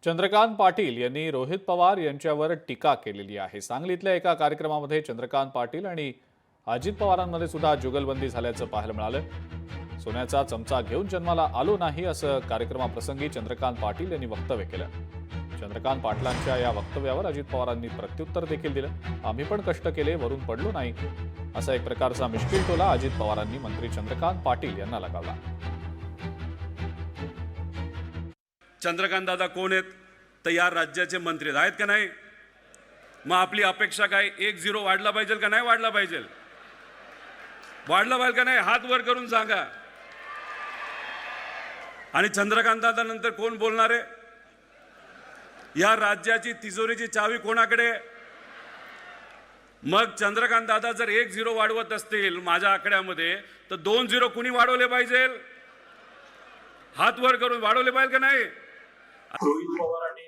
चंद्रकांत पाटील यांनी रोहित पवार यांच्यावर टीका केलेली आहे। सांगलीतल्या एका कार्यक्रमामध्ये चंद्रकांत पाटील आणि अजित पवारांमध्ये सुद्धा जुगलबंदी झाल्याचं पाहायला मिळालं। सोन्याचा चमचा घेऊन जन्माला आलो नाही असं कार्यक्रमाप्रसंगी चंद्रकांत पाटील यांनी वक्तव्य केलं। चंद्रकांत पाटलांच्या या वक्तव्यावर अजित पवारांनी प्रत्युत्तर देखील दिलं। आम्ही पण कष्ट केले, वरून पडलो नाही, असा एक प्रकारचा मिश्किल टोला अजित पवारांनी मंत्री चंद्रकांत पाटील यांना लगावला। चंद्रकांत दादा कोण आहेत? तर या राज्याचे मंत्री आहेत का नाही? मग आपली अपेक्षा काय? 1-0 वाढला पाहिजे का नाही वाढला पाहिजे? वाढला पाहिजे का नाही? हात वर करून सांगा। आणि चंद्रकांत दादा नंतर कोण बोलणार आहे? या राज्याची तिजोरीची चावी कोणाकडे? मग चंद्रकांत दादा जर 1-0 वाढवत असतील माझ्या आकड्यामध्ये, तर 2-0 कुणी वाढवले पाहिजे? हात वर करून वाढवले पाहिजे का नाही? रोहित पवारांनी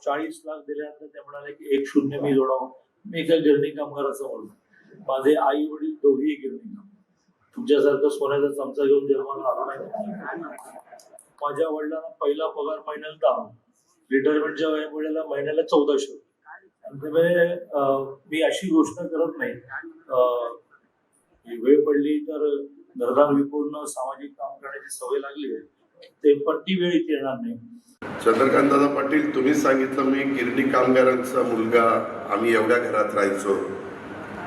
40 लाख दिल्यानंतर ते म्हणाले की 1-0 मी जोडावं। मी एका गिरणी कामगाराचा मुलगा, माझे आई वडील दोघेही गिरणी काम, तुमच्यासारखं सोन्याचा चमचा घेऊन जन्माला आला नाही। माझ्या वडिलांना पहिला पगार महिन्याला 10, रिटायरमेंटच्या वेळेला महिन्याला 1400। त्यामुळे मी अशी गोष्ट करत नाही, वेळ पडली तर घरदार विकून सामाजिक काम करण्याची सवय लागली आहे, ते पण ती वेळ इथे येणार नाही। चंद्रकांत दादा पाटील, तुम्ही सांगितलं मी गिरणी कामगारांचा मुलगा, आम्ही एवढ्या घरात राहायचो।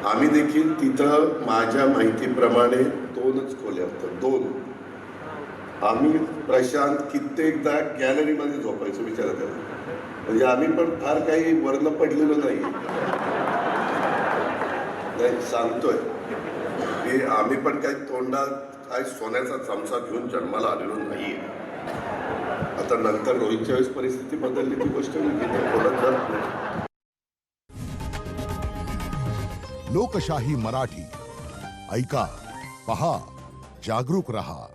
आम्ही देखील तिथं माझ्या माहितीप्रमाणे 2च खोल्या होत्या, 2। आम्ही प्रशांत कित्येकदा गॅलरीमध्ये झोपायचो, विचार करा। म्हणजे आम्ही पण फार काही वर्ण पडलेलो नाही, सांगतोय की आम्ही पण काही तोंडात काय सोन्याचा चमचा घेऊन जन्माला आलेलो नाही। आता नंतर रोहितच्या वेळेस परिस्थिती बदलली, ती गोष्ट बोलत जात नाही। लोकशाही मराठी ऐका, पहा, जागरूक रहा।